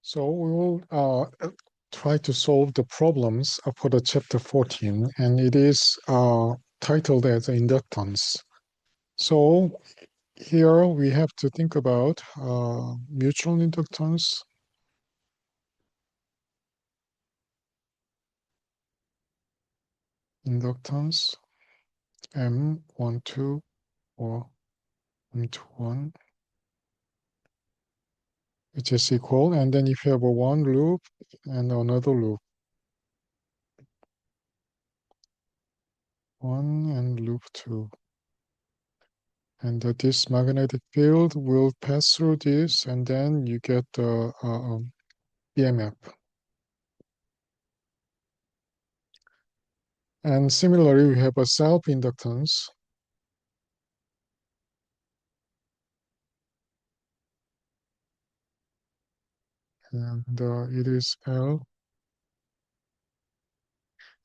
So we will try to solve the problems for the chapter 14, and it is titled as inductance. So here we have to think about mutual inductance, M12 or M21, which is equal, and then if you have a one loop and another loop, one and loop two. And this magnetic field will pass through this, and then you get the EMF. And similarly, we have a self-inductance. And it is L.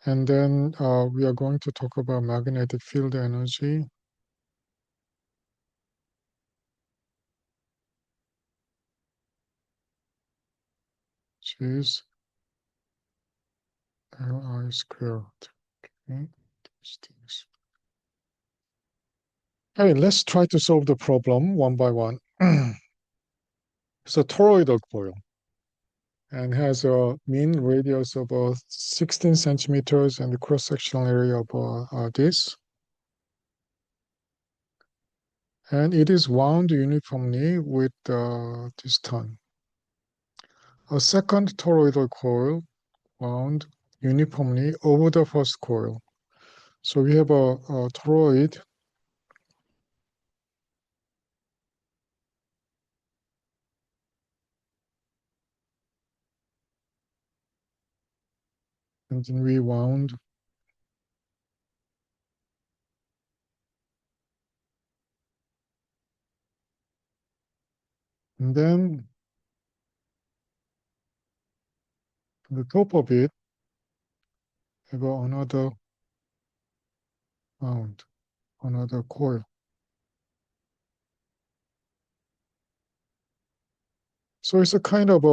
And then we are going to talk about magnetic field energy. Which is Li squared. Okay. Okay, let's try to solve the problem one by one. It's a toroidal coil and has a mean radius of 16 centimeters and the cross-sectional area of this. And it is wound uniformly with this tongue. A second toroidal coil wound uniformly over the first coil. So we have a toroid and then we wound and then on the top of it have another wound, another coil. So it's a kind of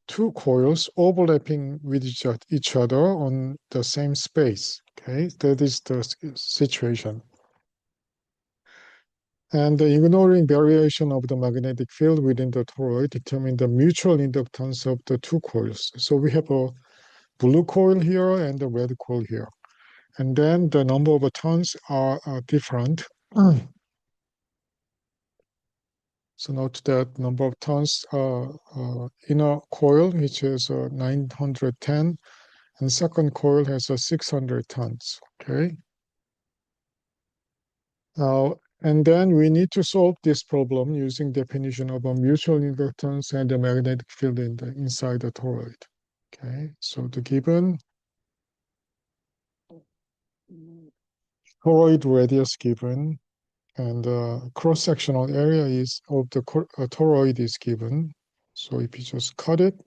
two coils overlapping with each other on the same space. Okay, that is the situation. And ignoring variation of the magnetic field within the toroid determine the mutual inductance of the two coils. So we have a blue coil here and a red coil here. And then the number of turns are different. So note that number of turns inner coil, which is 910, and second coil has 600 turns. Okay. Now, and then we need to solve this problem using definition of a mutual inductance and the magnetic field inside the toroid. Okay, so the given toroid radius given and cross-sectional area is of the toroid is given. So if you just cut it,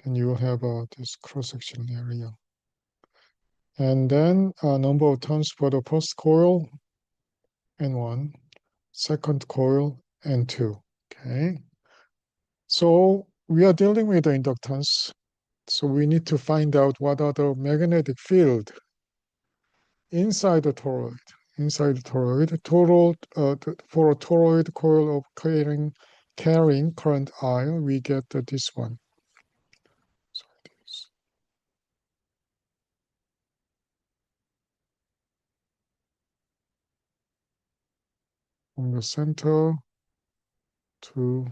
then you will have this cross-sectional area. And then number of turns for the first coil, N1, second coil, N2. Okay. So we are dealing with the inductance. So we need to find out what are the magnetic field inside the toroid. Inside the toroid, for a toroid coil of carrying current I, we get this one. So this. From the center to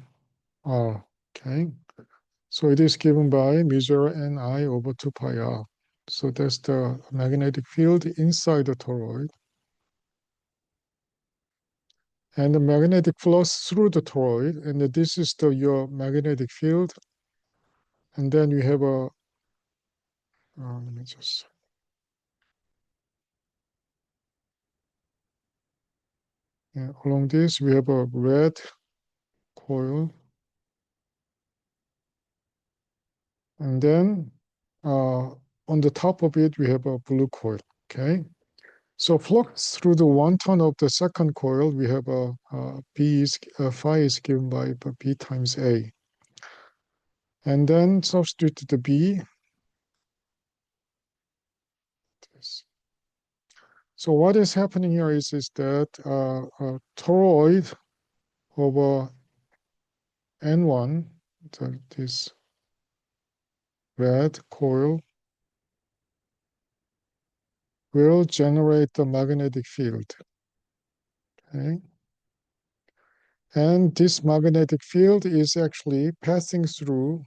R. Okay. So it is given by mu0 Ni over 2 pi R. So that's the magnetic field inside the toroid. And the magnetic flux through the toroid, and this is your magnetic field. And then you have let me just, along this, we have a red coil. And then on the top of it, we have a blue coil, okay? So flux through the one turn of the second coil, we have phi is given by B times A. And then substitute the B. So what is happening here is that a toroid over N1, so this red coil, will generate the magnetic field. Okay? And this magnetic field is actually passing through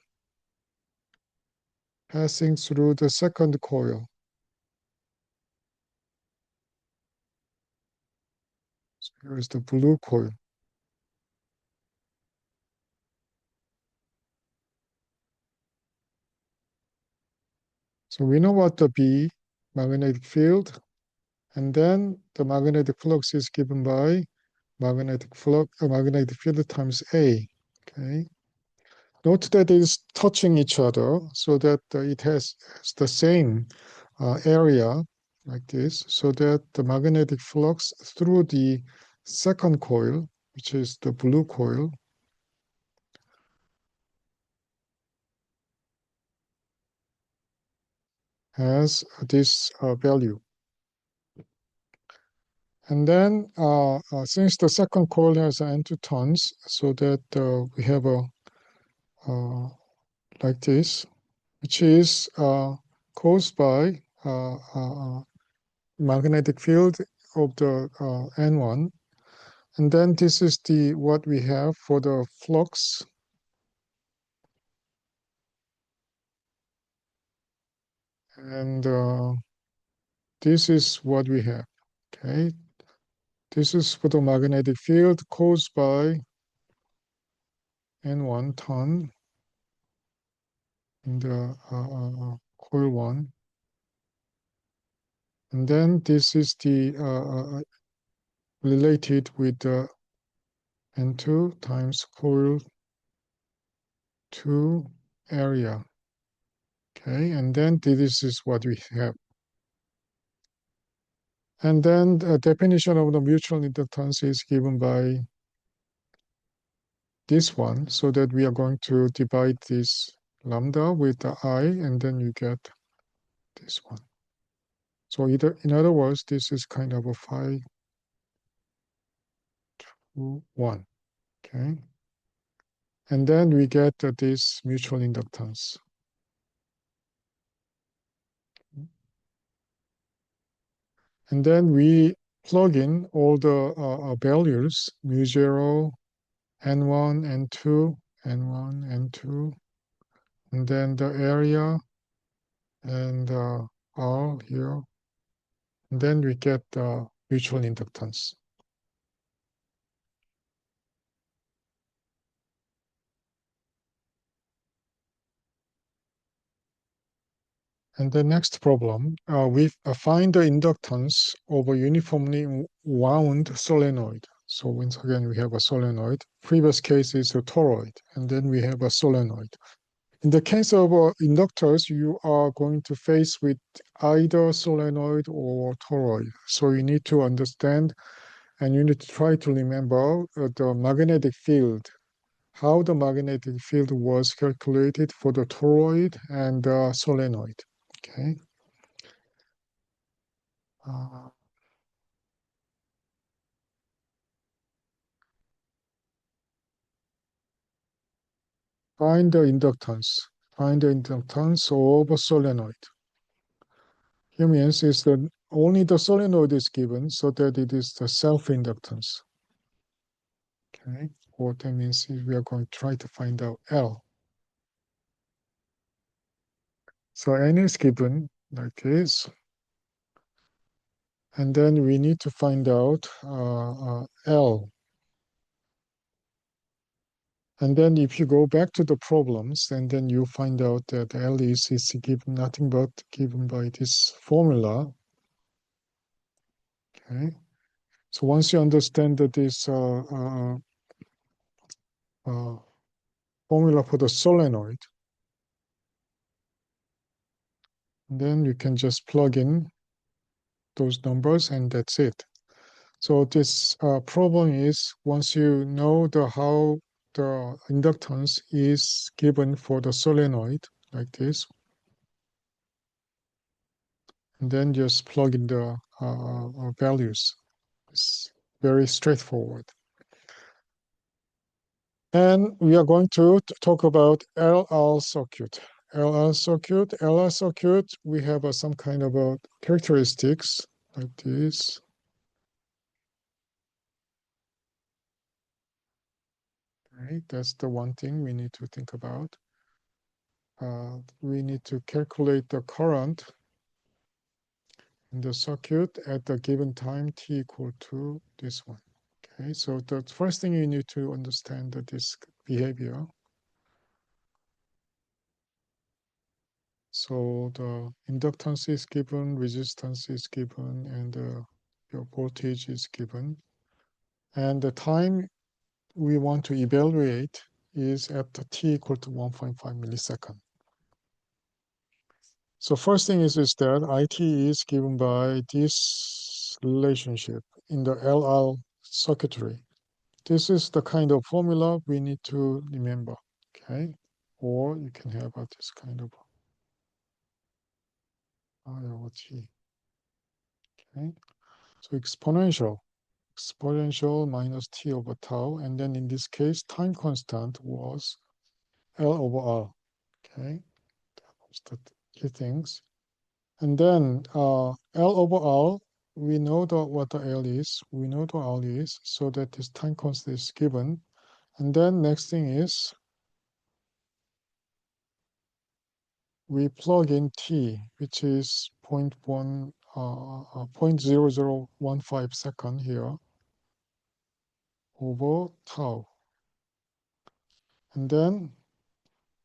the second coil. So here is the blue coil. So we know what the B magnetic field, and then the magnetic flux is given by magnetic field times A. Okay. Note that it is touching each other so that it has the same area like this, so that the magnetic flux through the second coil, which is the blue coil, has this value. And then since the second coil has N2 turns, so that we have a like this, which is caused by magnetic field of the N1. And then this is the what we have for the flux. And this is what we have. Okay. This is for the magnetic field caused by N1 turn in the coil 1. And then this is the related with the N2 times coil 2 area. Okay, and then this is what we have. And then the definition of the mutual inductance is given by this one, so that we are going to divide this lambda with the I, and then you get this one. So in other words, this is kind of a phi 2, 1. Okay. And then we get this mutual inductance. And then we plug in all the values, mu0, n1, n2, n1, n2, and then the area, and R here. And then we get the mutual inductance. And the next problem, we find the inductance of a uniformly wound solenoid. So once again, we have a solenoid. Previous case is a toroid, and then we have a solenoid. In the case of inductors, you are going to face with either solenoid or toroid. So you need to understand, and you need to try to remember the magnetic field, how the magnetic field was calculated for the toroid and the solenoid. Okay. Uh, Find the inductance. Find the inductance of a solenoid. Here means is that only the solenoid is given, so that it is the self-inductance. Okay. What that means is we are going to try to find out L. So N is given like this. And then we need to find out L. And then if you go back to the problems, and then you find out that L is given nothing but given by this formula. Okay. So once you understand that this formula for the solenoid, then you can just plug in those numbers, and that's it. So this problem is, once you know how the inductance is given for the solenoid like this, and then just plug in the values. It's very straightforward. And we are going to talk about LR circuit. LR circuit, we have some kind of characteristics like this. Right, that's the one thing we need to think about. We need to calculate the current in the circuit at the given time t equal to this one. Okay, so the first thing you need to understand that this behavior. So the inductance is given, resistance is given, and your voltage is given. And the time we want to evaluate is at the t equal to 1.5 millisecond. So first thing is that IT is given by this relationship in the LR circuitry. This is the kind of formula we need to remember, okay? Or you can have this kind of IoT, okay? So exponential minus t over tau, and then in this case, time constant was L over R, okay? That was the key things. And then L over R, we know what the L is, we know the R is, so that this time constant is given. And then next thing is we plug in t, which is 0.0015 second here over tau. And then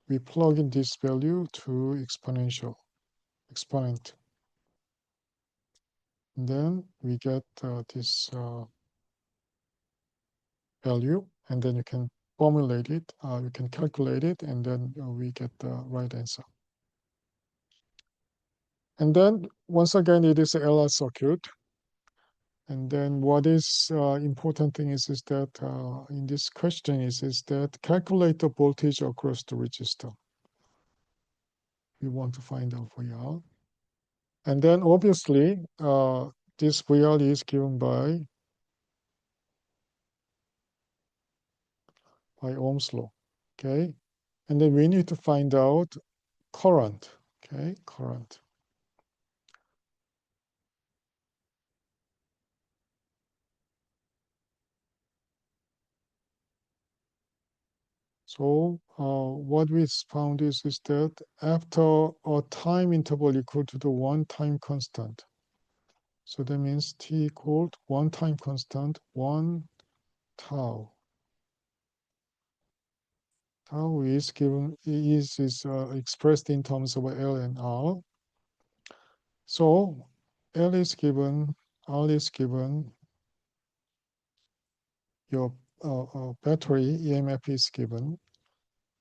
we plug in this value to exponent. And then we get this value, and then you can formulate it, you can calculate it, and then we get the right answer. And then once again, it is an LR circuit. And then what is important thing is that in this question is that calculate the voltage across the resistor. We want to find out VR. And then obviously this VR is given by Ohm's law. Okay. And then we need to find out current. Okay, current. So what we found is that after a time interval equal to the one time constant, so that means t equal to one time constant, 1 tau. Tau is given is expressed in terms of L and R. So L is given, R is given, your battery EMF is given,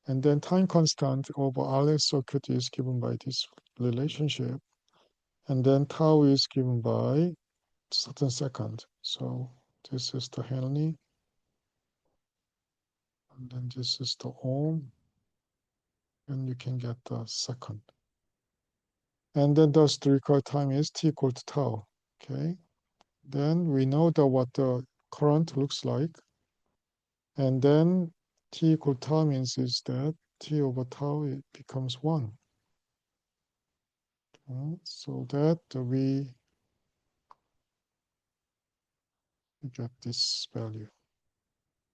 and then time constant over RS circuit is given by this relationship. And then tau is given by certain second. So this is the Henry. And then this is the ohm. And you can get the second. And then thus the required time is t equal to tau. Okay. Then we know what the current looks like. And then t equal to tau means is that t over tau it becomes 1. Okay. So that we get this value.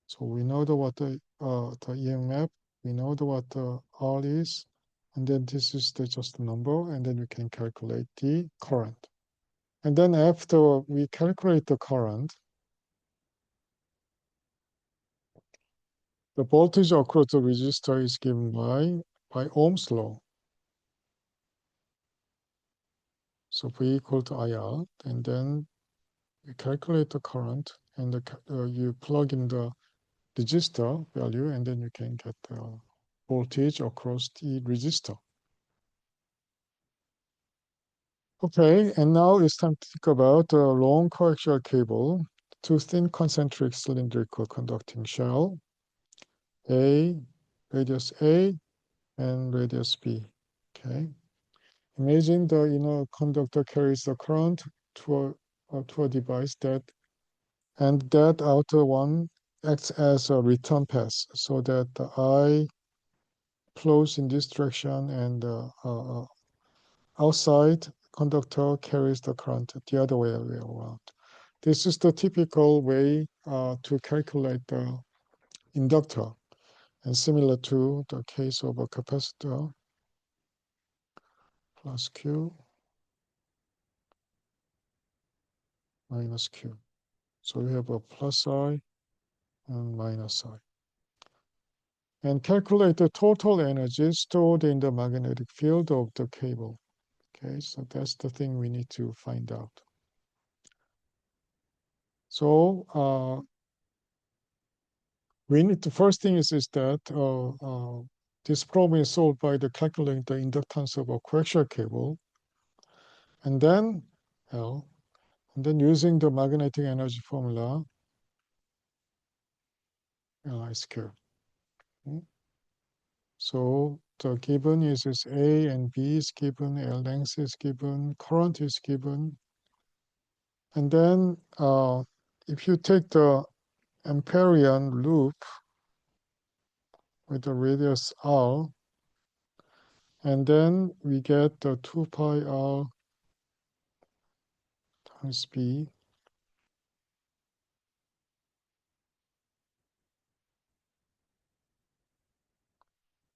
So we know what the EMF, we know what the R is, and then this is just the number, and then we can calculate the current. And then after we calculate the current, the voltage across the resistor is given by Ohm's law. So V equal to IR, and then you calculate the current, and you plug in the resistor value, and then you can get the voltage across the resistor. Okay, and now it's time to think about a long coaxial cable to thin concentric cylindrical conducting shell. A, radius A, and radius B. Okay. Imagine the inner conductor carries the current to a device and that outer one acts as a return path so that the I flows in this direction and the outside conductor carries the current the other way around. This is the typical way to calculate the inductor, and similar to the case of a capacitor plus Q minus Q. So we have a plus I and minus I. And calculate the total energy stored in the magnetic field of the cable. Okay, so that's the thing we need to find out. So we need the first thing is that this problem is solved by the calculating the inductance of a coaxial cable, and then L, and then using the magnetic energy formula Li square. Okay. So the given is A and B is given, L length is given, current is given, and then if you take the Amperian loop with the radius R, and then we get the 2 pi R times B,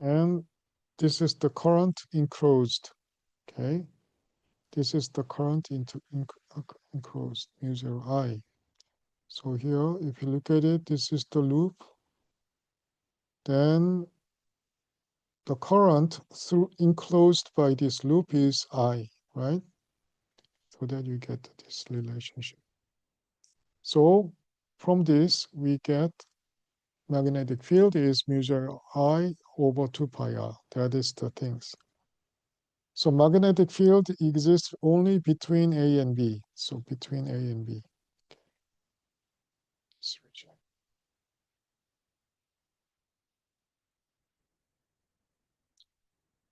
and this is the current enclosed. Okay, this is the current enclosed mu 0 I. So here, if you look at it, this is the loop. Then the current through enclosed by this loop is I, right? So that you get this relationship. So from this, we get magnetic field is mu 0 I over 2 pi R. That is the things. So magnetic field exists only between A and B. So between A and B.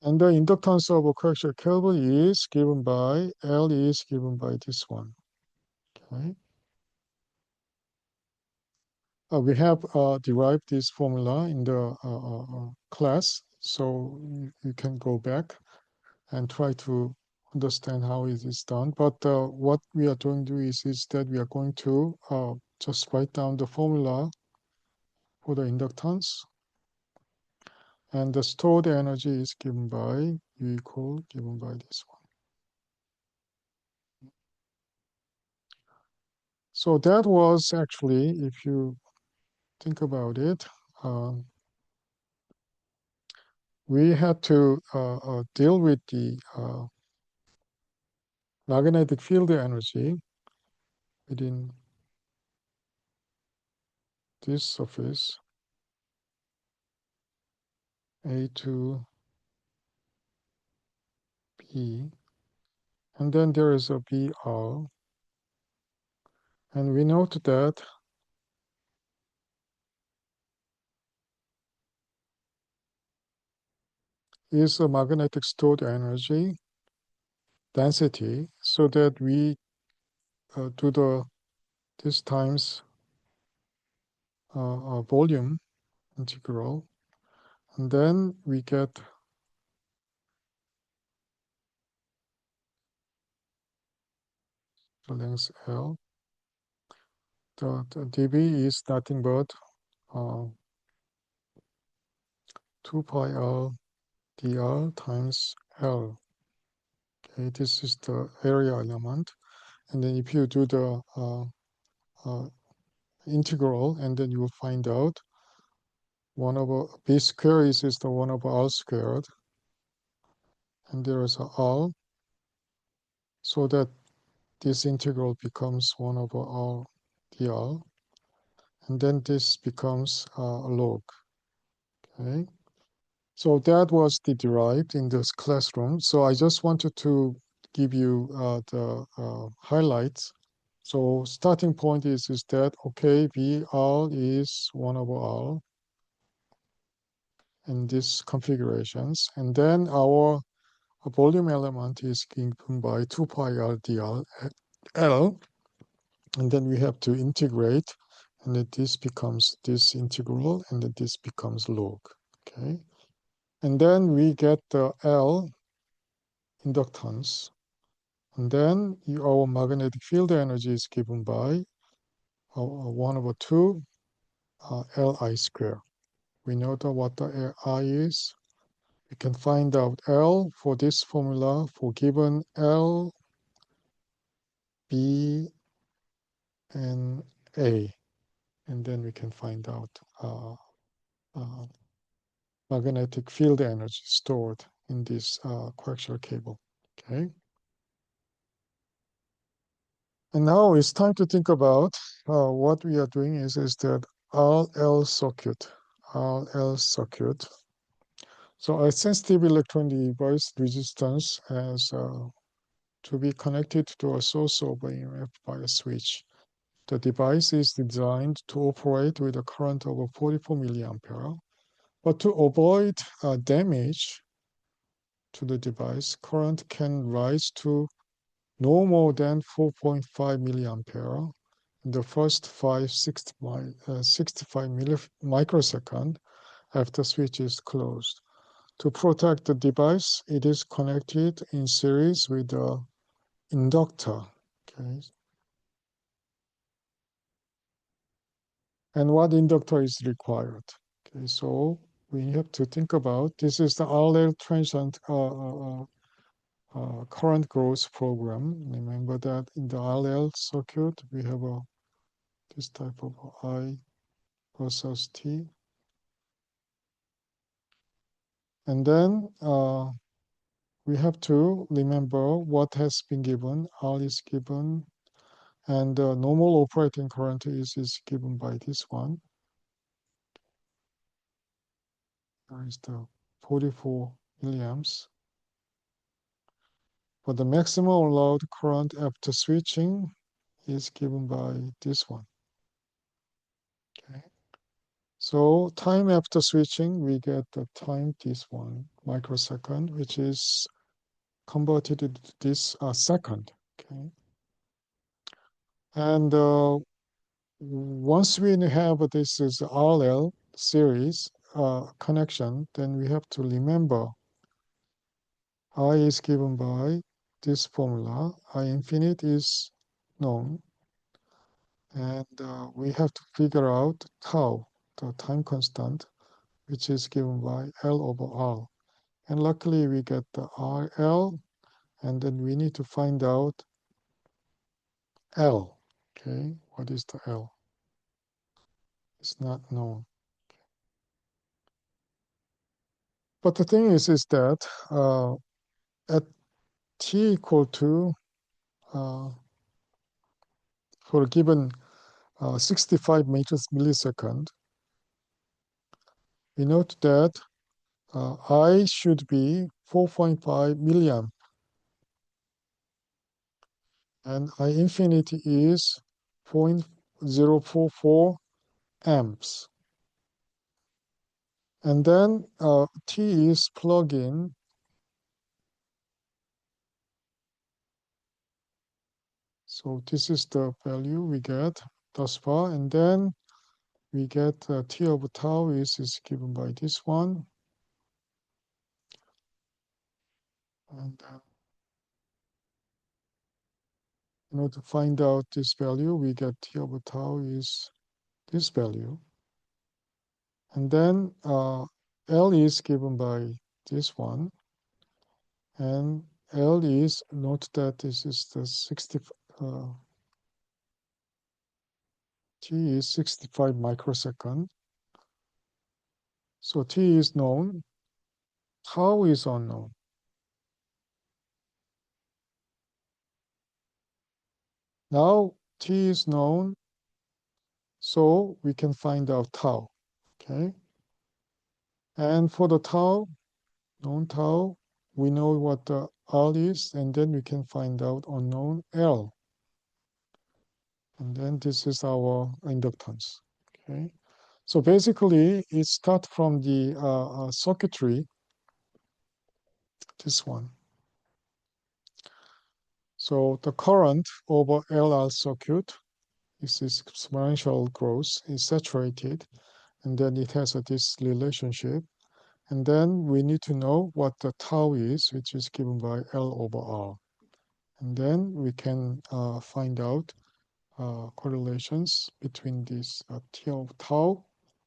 And the inductance of a coaxial cable is given by, L is given by this one. Okay. We have derived this formula in the class, so you can go back and try to understand how it is done. But what we are going to do is that we are going to just write down the formula for the inductance. And the stored energy is given by U equal given by this one. So that was actually, if you think about it, we had to deal with the magnetic field energy within this surface A to B, and then there is a BR, and we note that is a magnetic stored energy density, so that we do this times volume integral, and then we get the length L. The dB is nothing but 2 pi L dr times L. Okay, this is the area element, and then if you do the integral, and then you will find out 1 over b squared is the 1 over r squared, and there is a r, so that this integral becomes 1 over r dr, and then this becomes a log. Okay, so that was the derived in this classroom. So I just wanted to give you the highlights. So starting point is that, okay, VR is 1 over R. in these configurations. And then our volume element is given by 2 pi r dr L. And then we have to integrate, and then this becomes this integral, and then this becomes log. Okay. And then we get the L inductance. And then our magnetic field energy is given by 1 over 2 Li square. We know what the I is. We can find out L for this formula for given L, B, and A. And then we can find out uh, magnetic field energy stored in this coaxial cable. Okay. And now it's time to think about what we are doing is that RL circuit. RL circuit. So a sensitive electron device resistance has to be connected to a source of EMF by a switch. The device is designed to operate with a current of 44 milliampere, but to avoid damage to the device, current can rise to no more than 4.5 milliampere in the first 65 microsecond after switch is closed. To protect the device, it is connected in series with the inductor. Okay. And what inductor is required? Okay, so we have to think about this is the RL transient current growth program. Remember that in the RL circuit we have this type of I versus T, and then we have to remember what has been given. R is given, and the normal operating current is given by this one. There is the 44 milliamps. But the maximum allowed current after switching is given by this one. Okay. So time after switching, we get the time this 1 microsecond, which is converted to this second. Okay. And once we have this is RL series connection, then we have to remember I is given by this formula. I infinite is known. And we have to figure out tau, the time constant, which is given by L over R. And luckily we get the RL, and then we need to find out L. Okay, what is the L? It's not known. But the thing is that at t equal to, for a given 65 meters millisecond, we note that I should be 4.5 milliamp, and I infinity is 0.044 amps. And then T is plug in. So this is the value we get thus far. And then we get T of tau is given by this one. And to find out this value, we get T of tau is this value. And then L is given by this one. And L is, note that this is the 60, T is 65 microsecond. So T is known, tau is unknown. Now T is known, so we can find out tau, okay? And for the tau, known tau, we know what the R is, and then we can find out unknown L. And then this is our inductance, okay? So basically, it starts from the circuitry, this one. So the current over LR circuit is this exponential growth, is saturated, and then it has this relationship. And then we need to know what the tau is, which is given by L over R. And then we can find out correlations between this tau,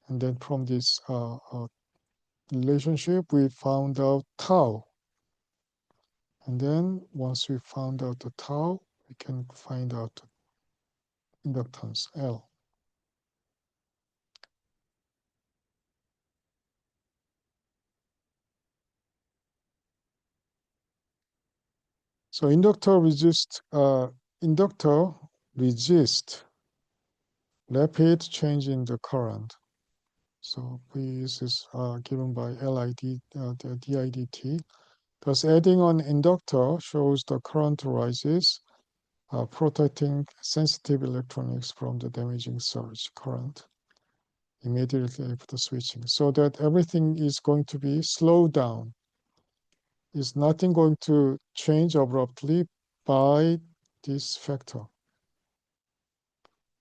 and then from this relationship, we found out tau. And then once we found out the tau, we can find out the inductance L. So inductor resist rapid change in the current. So this is given by LID, the DIDT. Thus, adding on inductor shows the current rises, protecting sensitive electronics from the damaging surge current immediately after switching, so that everything is going to be slowed down. Is nothing going to change abruptly by this factor.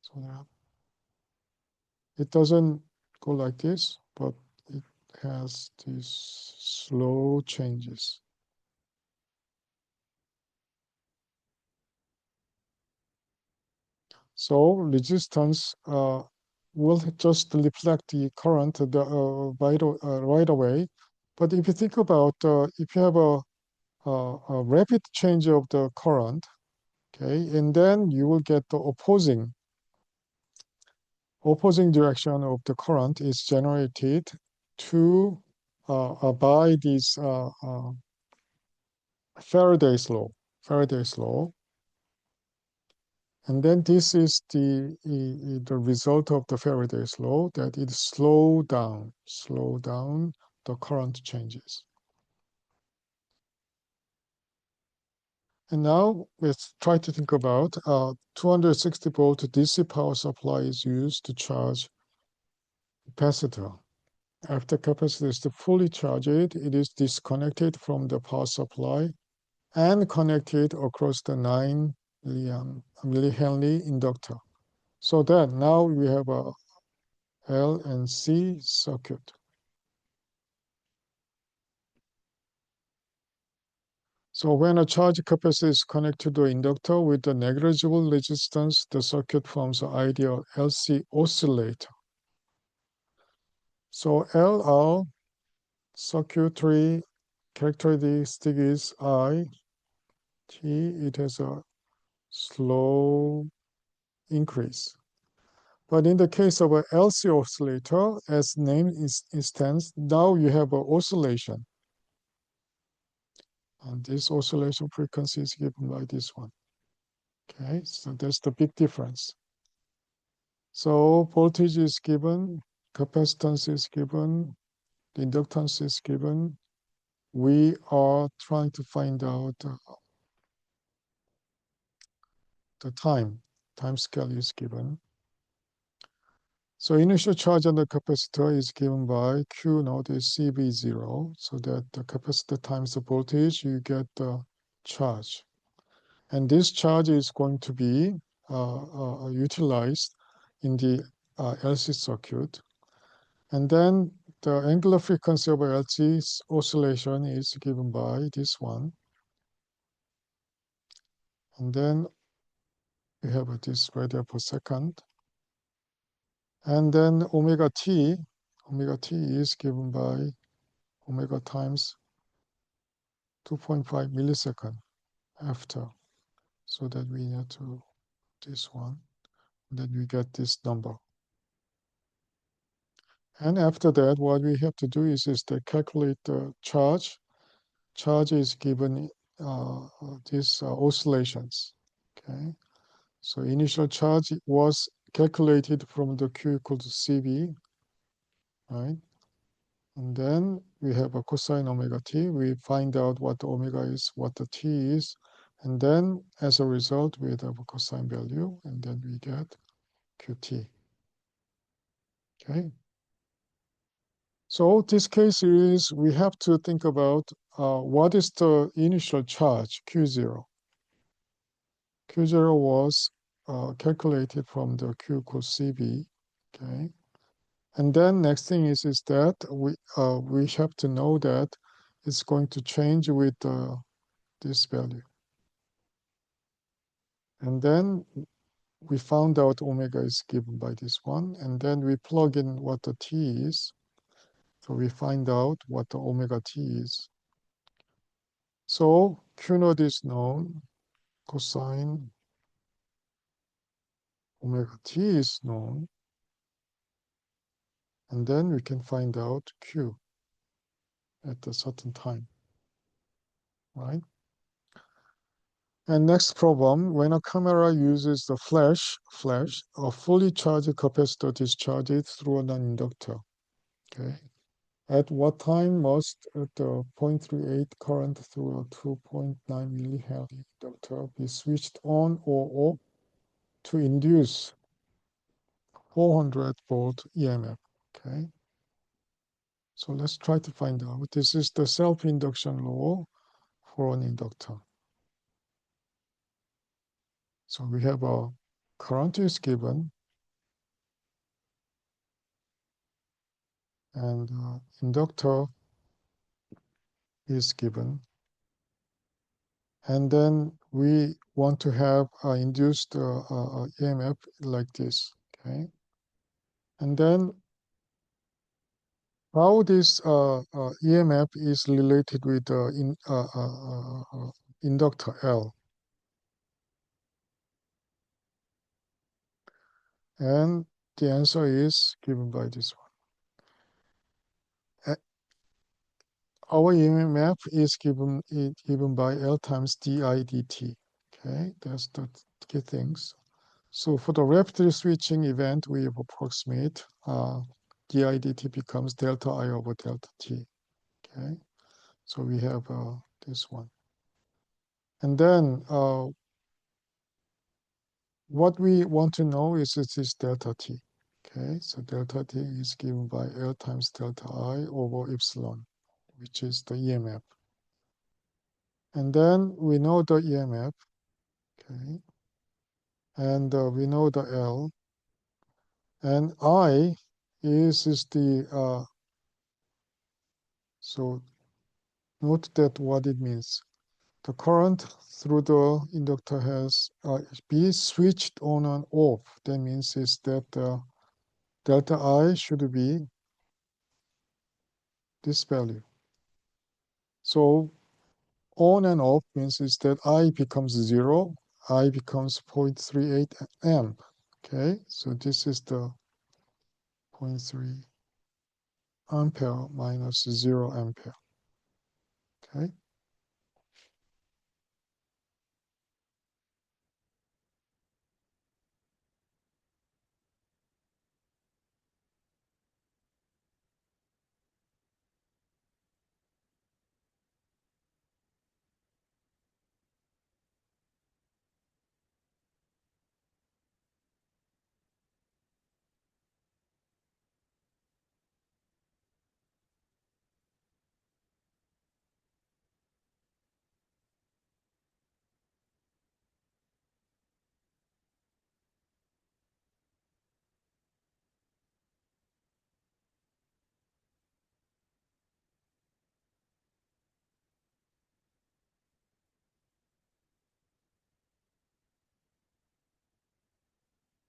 So that it doesn't go like this, but it has these slow changes. So resistance will just reflect the current right away. But if you think about if you have a rapid change of the current, okay, and then you will get the opposing direction of the current is generated to by this Faraday's law. And then this is the result of the Faraday's law, that it slow down the current changes. And now let's try to think about 260 volt DC power supply is used to charge capacitor. After capacitor is fully charged, it is disconnected from the power supply and connected across the 9 millihenry inductor. So that now we have a L and C circuit. So when a charge capacitor is connected to the inductor with a negligible resistance, the circuit forms an ideal LC oscillator. So LR circuitry characteristic is I, T, it has a slow increase. But in the case of an LC oscillator, as name stands, now you have an oscillation. And this oscillation frequency is given by this one. Okay, so that's the big difference. So voltage is given, capacitance is given, the inductance is given. We are trying to find out the time scale is given. So initial charge on the capacitor is given by Q naught is CV0, so that the capacitor times the voltage, you get the charge. And this charge is going to be utilized in the LC circuit. And then the angular frequency of LC oscillation is given by this one. And then we have this radian per second. And then omega t is given by omega times 2.5 millisecond after. So that we need to this one. Then we get this number. And after that, what we have to do is to calculate the charge. Charge is given these oscillations. Okay, so initial charge was calculated from the Q equal to CV, right? And then we have a cosine omega t. We find out what the omega is, what the t is, and then as a result, we have a cosine value, and then we get qt. Okay. So this case is we have to think about what is the initial charge, Q0. Q0 was calculated from the Q equals CB, okay? And then next thing is that we have to know that it's going to change with this value. And then we found out omega is given by this one, and then we plug in what the t is. So we find out what the omega t is. So Q naught is known, cosine omega t is known, and then we can find out Q at a certain time, right? And next problem, when a camera uses the flash, a fully charged capacitor discharges through an inductor, okay? At what time must the 0.38 current through a 2.9 millihenry inductor be switched on or off to induce 400 volt EMF, okay? So let's try to find out. This is the self-induction law for an inductor. So we have a current is given, and inductor is given. And then we want to have induced EMF like this, okay? And then how this EMF is related with the inductor L. And the answer is given by this one. Our EMF is given by L times di dt. Okay, that's the key things. So for the rapid switching event, we approximate di dt becomes delta I over delta t. Okay, so we have this one. And then what we want to know is this delta t. Okay, so delta t is given by L times delta I over epsilon, which is the EMF. And then we know the EMF, okay, and we know the L, and I is the, so note that what it means. The current through the inductor has be switched on and off. That means is that delta I should be this value. So on and off means is that I becomes 0, I becomes 0.38 amp. Okay, so this is the 0.3 ampere minus 0 ampere. Okay.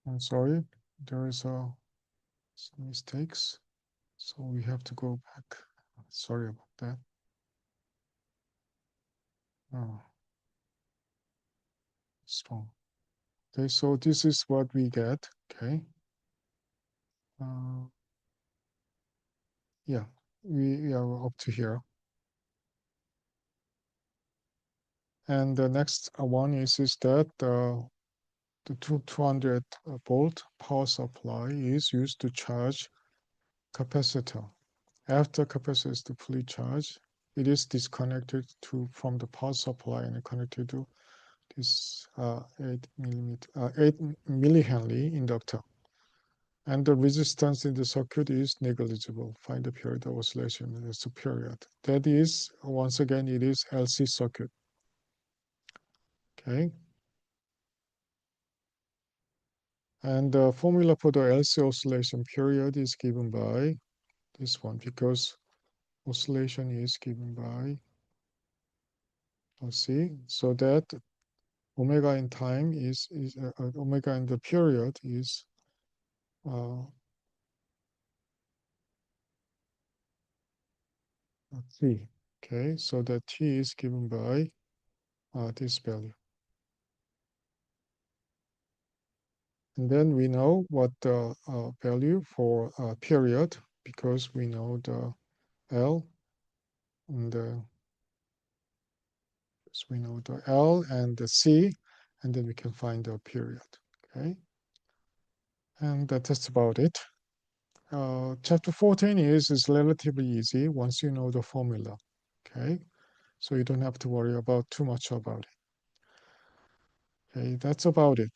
I'm sorry, there is some mistakes, so we have to go back. Sorry about that. Oh, strong. Okay, so this is what we get. Okay. Uh, yeah, we are up to here. And the next one is that the 200 volt power supply is used to charge capacitor. After capacitor is fully charged, it is disconnected from the power supply and connected to this 8 millihenry inductor. and the resistance in the circuit is negligible. Find the period of oscillation. That's the period. That is, once again, it is LC circuit. Okay. And the formula for the LC oscillation period is given by this one, because oscillation is given by LC, so that omega in time is omega in the period is T. Okay, so that T is given by this value. And then we know what the value for period, because we know the L and the, so we know the L and the C, and then we can find the period. Okay, and that's about it. Chapter 14 is relatively easy once you know the formula. Okay, so you don't have to worry about too much about it. Okay, that's about it.